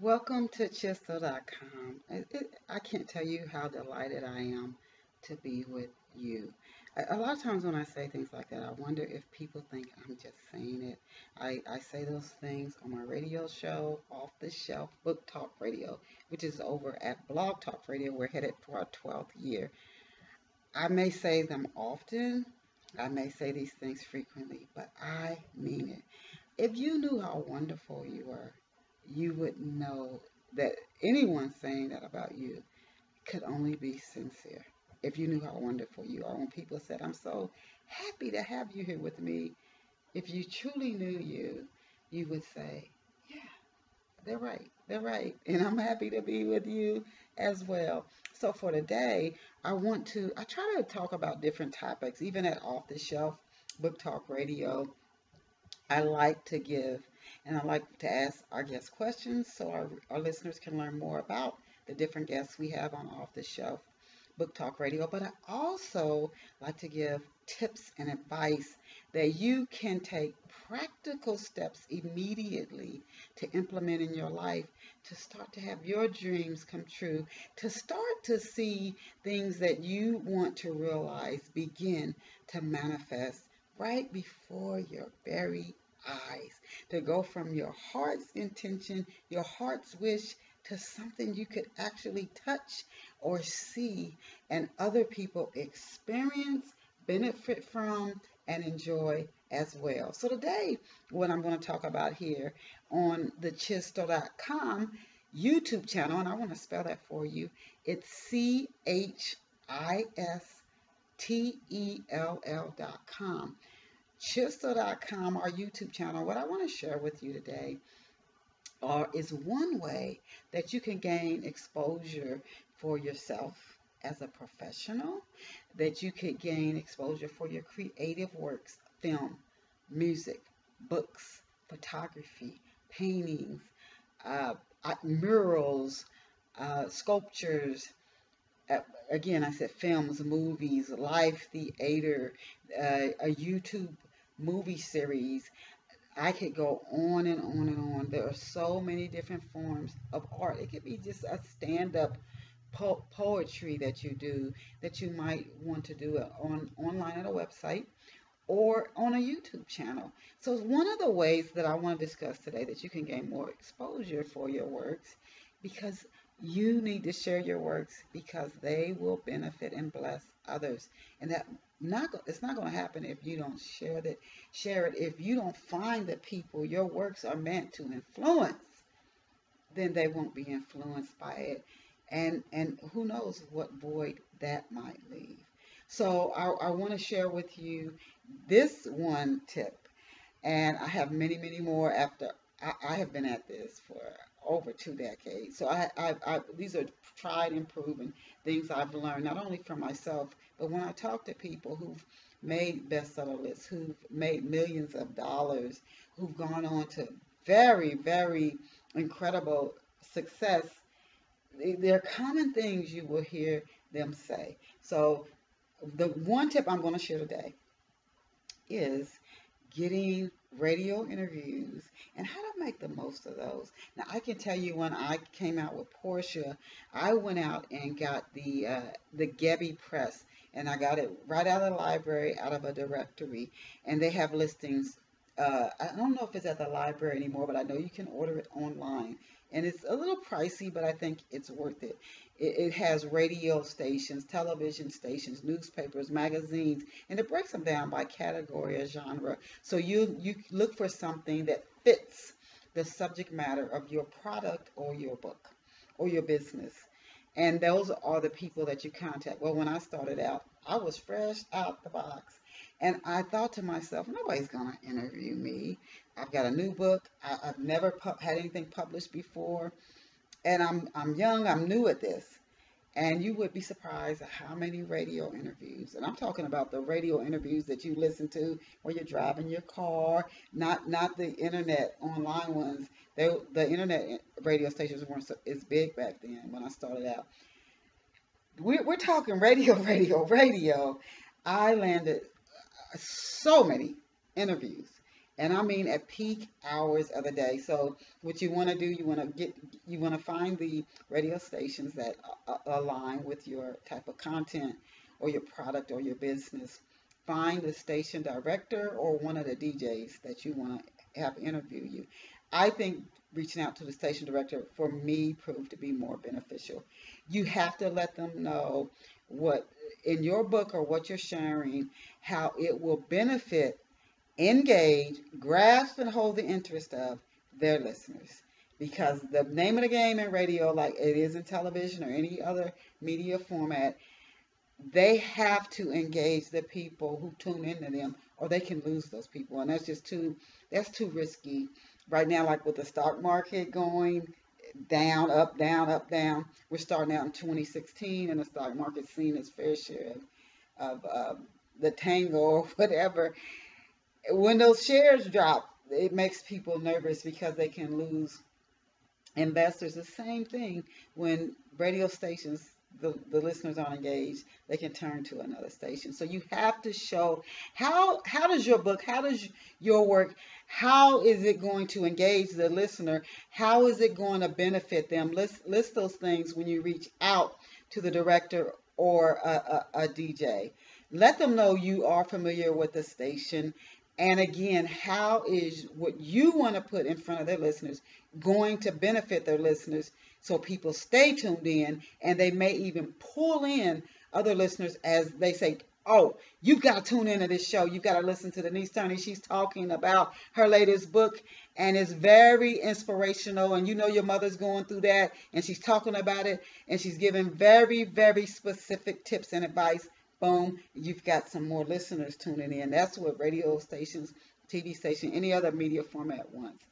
Welcome to Chisel.com. I can't tell you how delighted I am to be with you. A lot of times when I say things like that, I wonder if people think I'm just saying it. I say those things on my radio show, Off the Shelf Book Talk Radio, which is over at Blog Talk Radio. We're headed for our 12th year. I may say them often, I may say these things frequently, but I mean it. If you knew how wonderful you were, you would know that anyone saying that about you could only be sincere. If you knew how wonderful you are, when people said, I'm so happy to have you here with me, if you truly knew you, you would say, yeah, they're right. They're right. And I'm happy to be with you as well. So for today, I try to talk about different topics, even at Off the Shelf Book Talk Radio. I like to give and I like to ask our guests questions so our listeners can learn more about the different guests we have on Off the Shelf Book Talk Radio. But I also like to give tips and advice that you can take practical steps immediately to implement in your life to start to have your dreams come true, to start to see things that you want to realize begin to manifest right before your very eyes, to go from your heart's intention, your heart's wish, to something you could actually touch or see and other people experience, benefit from, and enjoy as well. So today, what I'm going to talk about here on the Chisto.com YouTube channel, and I want to spell that for you. It's CHISTELL.com. Chisel.com, our YouTube channel. What I want to share with you today is one way that you can gain exposure for yourself as a professional, that you could gain exposure for your creative works, film, music, books, photography, paintings, uh, murals, sculptures. Uh, Again, I said films, movies, live theater, a YouTube movie series. I could go on and on and on. There are so many different forms of art. It could be just a stand-up poetry that you do that you might want to do it online at a website or on a YouTube channel. So one of the ways that I want to discuss today that you can gain more exposure for your works, because you need to share your works because they will benefit and bless others. And that it's not going to happen if you don't share it. If you don't find the people your works are meant to influence, then they won't be influenced by it. And who knows what void that might leave. So I want to share with you this one tip, and I have many, many more after I have been at this for over 2 decades. So these are tried and proven things I've learned, not only from myself, but when I talk to people who've made bestseller lists, who've made millions of dollars, who've gone on to very, very incredible success, there are common things you will hear them say. So the one tip I'm going to share today is getting radio interviews and how to make the most of those. Now, I can tell you when I came out with Portia, I went out and got the Gebby Press, and I got it right out of the library, out of a directory, and they have listings. I don't know if it's at the library anymore, but I know you can order it online. And it's a little pricey, but I think it's worth it. It has radio stations, television stations, newspapers, magazines, and it breaks them down by category or genre. So you look for something that fits the subject matter of your product or your book or your business. And those are the people that you contact. Well, when I started out, I was fresh out the box. And I thought to myself, nobody's going to interview me. I've got a new book. I've never had anything published before. And I'm young, I'm new at this. And you would be surprised at how many radio interviews. And I'm talking about the radio interviews that you listen to while you're driving your car, not the internet online ones. The internet radio stations weren't as big back then when I started out. We're talking radio, radio. I landed so many interviews. And I mean at peak hours of the day. So what you want to do, you want to find the radio stations that align with your type of content or your product or your business. Find the station director or one of the DJs that you want to have interview you. I think reaching out to the station director for me proved to be more beneficial. You have to let them know what in your book or what you're sharing, how it will benefit, engage, grasp, and hold the interest of their listeners. Because the name of the game in radio, like it is in television or any other media format, they have to engage the people who tune into them, or they can lose those people, and that's too risky. Right now, like with the stock market going down, up, down, up, down, we're starting out in 2016, and the stock market's seen its fair share of the tango or whatever. When those shares drop, it makes people nervous because they can lose investors. The same thing when radio stations, the listeners aren't engaged, they can turn to another station. So you have to show how does your book, how does your work, how is it going to engage the listener? How is it going to benefit them? List those things when you reach out to the director or a DJ. Let them know you are familiar with the station. And again, how is what you want to put in front of their listeners going to benefit their listeners so people stay tuned in and they may even pull in other listeners as they say, oh, you've got to tune into this show. You've got to listen to Denise Turney. She's talking about her latest book and it's very inspirational. And you know your mother's going through that and she's talking about it and she's giving very, very specific tips and advice. Boom, you've got some more listeners tuning in. That's what radio stations, TV station, any other media format wants.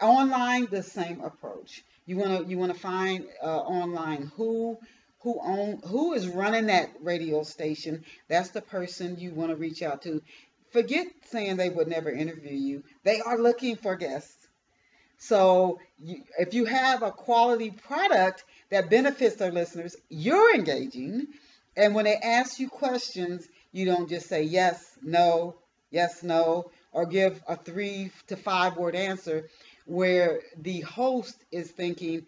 Online, the same approach. You want to find online who is running that radio station. That's the person you want to reach out to. Forget saying they would never interview you. They are looking for guests. So if you have a quality product that benefits their listeners, you're engaging. And when they ask you questions, you don't just say yes, no, or give a 3 to 5 word answer where the host is thinking,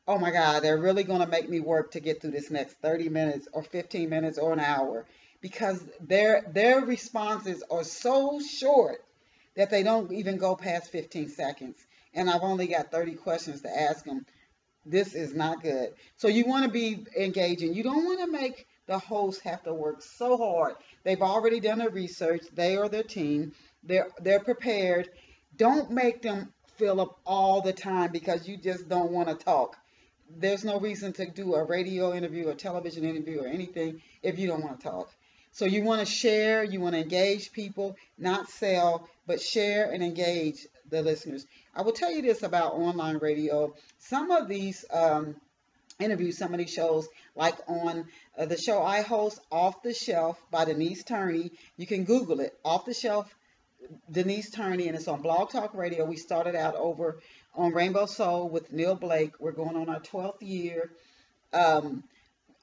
oh my God, they're really going to make me work to get through this next 30 minutes or 15 minutes or an hour because their responses are so short that they don't even go past 15 seconds. And I've only got 30 questions to ask them. This is not good. So you want to be engaging. You don't want to make the host have to work so hard. They've already done their research. They or their team. They're prepared. Don't make them fill up all the time because you just don't want to talk. There's no reason to do a radio interview or television interview or anything if you don't want to talk. So you want to share, you want to engage people, not sell, but share and engage the listeners. I will tell you this about online radio. Some of these interviews, some of these shows, like on the show I host, Off the Shelf by Denise Turney. You can Google it, Off the Shelf, Denise Turney, and it's on Blog Talk Radio. We started out over on Rainbow Soul with Neil Blake. We're going on our 12th year. Um,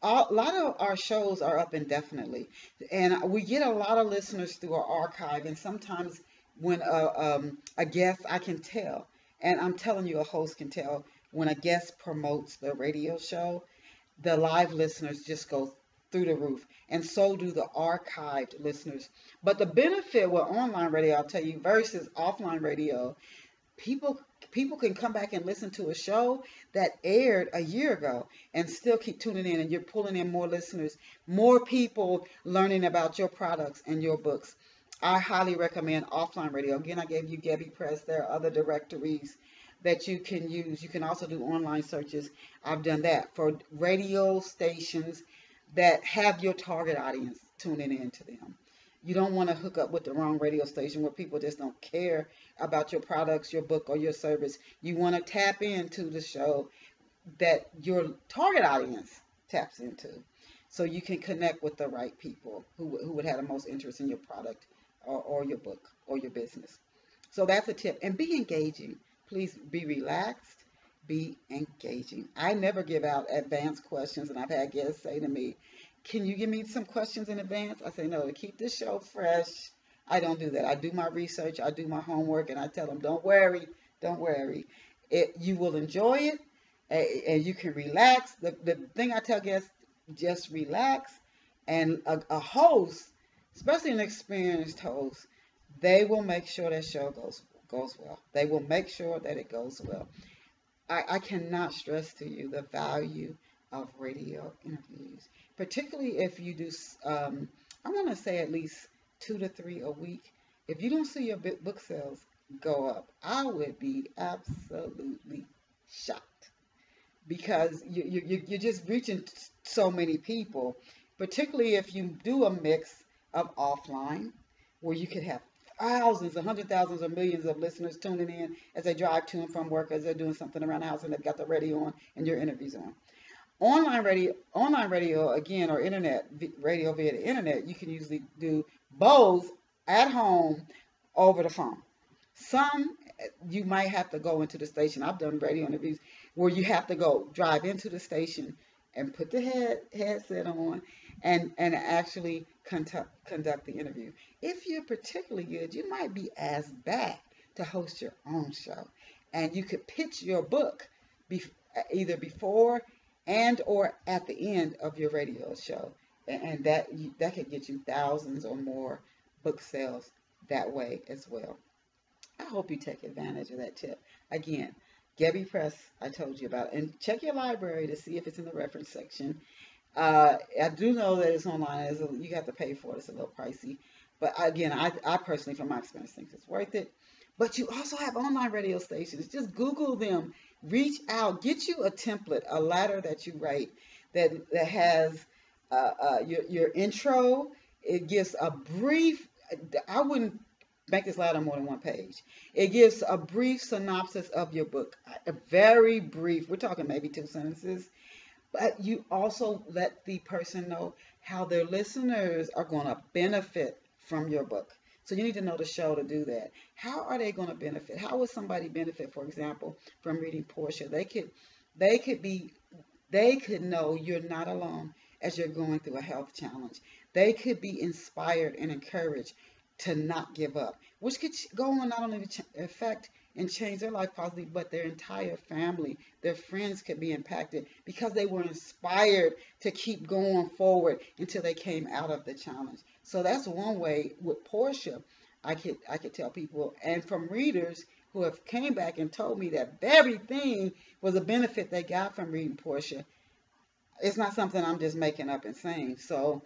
a lot of our shows are up indefinitely, and we get a lot of listeners through our archive. And sometimes when a guest, I can tell, and I'm telling you, a host can tell when a guest promotes the radio show, the live listeners just go through the roof, and so do the archived listeners. But the benefit with online radio, I'll tell you, versus offline radio, people can come back and listen to a show that aired a year ago and still keep tuning in, and you're pulling in more listeners, more people learning about your products and your books. I highly recommend offline radio. Again, I gave you Gabby Press. There are other directories that you can use. You can also do online searches. I've done that for radio stations that have your target audience tuning in to them. You don't want to hook up with the wrong radio station where people just don't care about your products, your book, or your service. You want to tap into the show that your target audience taps into so you can connect with the right people who would have the most interest in your product or your book or your business. So that's a tip. And be engaging. Please be relaxed, be engaging. I never give out advanced questions, and I've had guests say to me, can you give me some questions in advance? I say, no, to keep this show fresh, I don't do that. I do my research, I do my homework, and I tell them, don't worry, don't worry. You will enjoy it, and you can relax. The thing I tell guests, just relax. And a host, especially an experienced host, they will make sure that show goes well. They will make sure that it goes well. I cannot stress to you the value of radio interviews, particularly if you do, I want to say at least 2 to 3 a week. If you don't see your book sales go up, I would be absolutely shocked because you're just reaching so many people, particularly if you do a mix of offline, where you could have thousands, 100,000s, or millions of listeners tuning in as they drive to and from work, as they're doing something around the house, and they've got the radio on and your interviews on. Online radio again, or radio via the internet, you can usually do both at home over the phone. Some you might have to go into the station. I've done radio interviews where you have to go drive into the station and put the headset on and actually conduct the interview. If you're particularly good, you might be asked back to host your own show, and you could pitch your book be, either before and or at the end of your radio show, and that could get you thousands or more book sales that way as well. I hope you take advantage of that tip. Again, Gebby Press, I told you about, and check your library to see if it's in the reference section. I do know that it's online. You have to pay for it. It's a little pricey. But again, I personally, from my experience, think it's worth it. But you also have online radio stations. Just Google them. Reach out. Get you a template, a ladder that you write that has your intro. It gives a brief. I wouldn't make this ladder more than one page. It gives a brief synopsis of your book. A very brief. We're talking maybe 2 sentences. But you also let the person know how their listeners are going to benefit from your book. So you need to know the show to do that. How are they going to benefit? How would somebody benefit, for example, from reading Portia? They could know you're not alone as you're going through a health challenge. They could be inspired and encouraged to not give up, which could go on not only to affect and change their life positively, but their entire family, their friends could be impacted because they were inspired to keep going forward until they came out of the challenge. So that's one way with Portia I could tell people, and from readers who have came back and told me that very thing was a benefit they got from reading Portia. It's not something I'm just making up and saying. So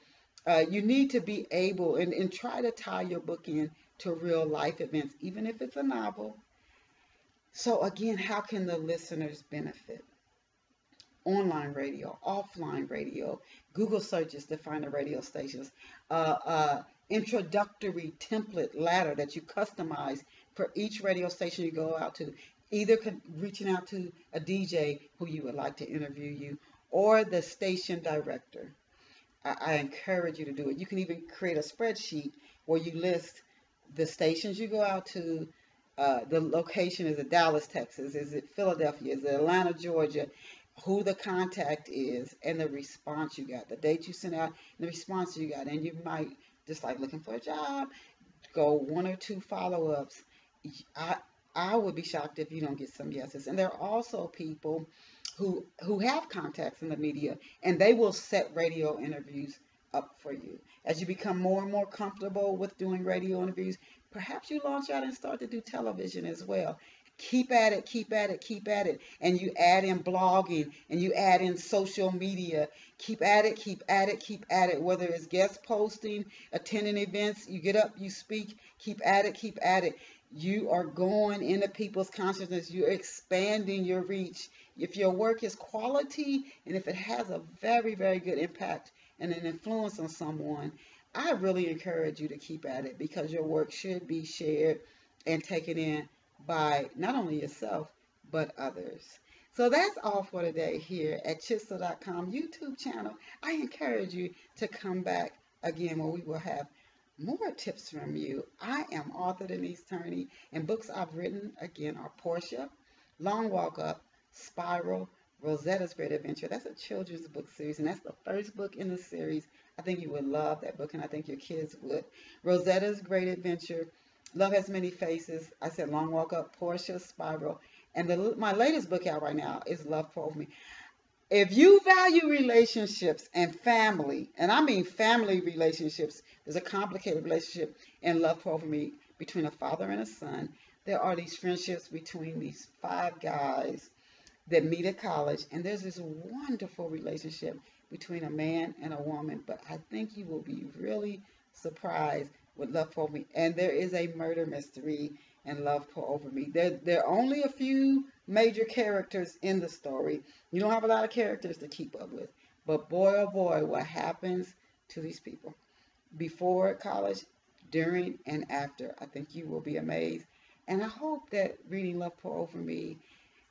you need to be able and try to tie your book in to real life events, even if it's a novel. So again, how can the listeners benefit? Online radio, offline radio, Google searches to find the radio stations, introductory template ladder that you customize for each radio station you go out to, either reaching out to a DJ who you would like to interview you or the station director. I encourage you to do it. You can even create a spreadsheet where you list the stations you go out to. The location, is it Dallas, Texas? Is it Philadelphia? Is it Atlanta, Georgia? Who the contact is and the response you got, the date you sent out and the response you got. And you might, just like looking for a job, go 1 or 2 follow-ups. I, I would be shocked if you don't get some yeses. And there are also people who have contacts in the media, and they will set radio interviews up for you. As you become more and more comfortable with doing radio interviews, perhaps you launch out and start to do television as well. Keep at it, keep at it, keep at it. And you add in blogging and you add in social media. Keep at it, keep at it, keep at it. Whether it's guest posting, attending events, you get up, you speak, keep at it, keep at it. You are going into people's consciousness. You're expanding your reach. If your work is quality and if it has a very, very good impact and an influence on someone, I really encourage you to keep at it, because your work should be shared and taken in by not only yourself, but others. So that's all for today here at Chisel.com YouTube channel. I encourage you to come back again where we will have more tips from you. I am author Denise Turney, and books I've written again are Portia, Long Walk Up, Spiral, Rosetta's Great Adventure. That's a children's book series, and that's the first book in the series I think you would love that book, and I think your kids would. Rosetta's Great Adventure, Love Has Many Faces. I said Long Walk Up, Portia's Spiral. And my latest book out right now is Love Pour Over Me. If you value relationships and family, and I mean family relationships, there's a complicated relationship in Love Pour Over Me between a father and a son. There are these friendships between these five guys that meet at college, and there's this wonderful relationship between a man and a woman. But I think you will be really surprised with Love Pour Over Me. And there is a murder mystery in Love Pour Over Me. There are only a few major characters in the story. You don't have a lot of characters to keep up with. But boy, oh boy, what happens to these people before college, during, and after. I think you will be amazed. And I hope that reading Love Pour Over Me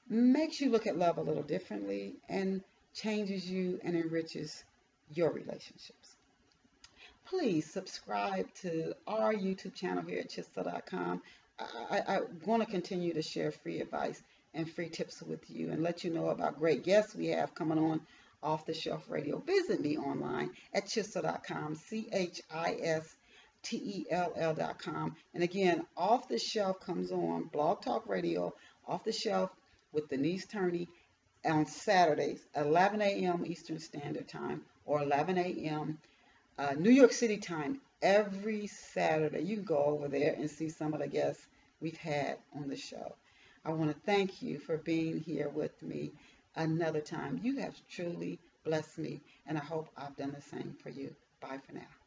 makes you look at love a little differently and changes you and enriches your relationships. Please subscribe to our YouTube channel here at Chisel.com. I want to continue to share free advice and free tips with you and let you know about great guests we have coming on Off the Shelf Radio. Visit me online at Chisel.com, CHISTELL.com. And again, Off the Shelf comes on Blog Talk Radio, Off the Shelf with Denise Turney on Saturdays, 11 a.m. Eastern Standard Time or 11 a.m. New York City time every Saturday. You can go over there and see some of the guests we've had on the show. I want to thank you for being here with me another time. You have truly blessed me, and I hope I've done the same for you. Bye for now.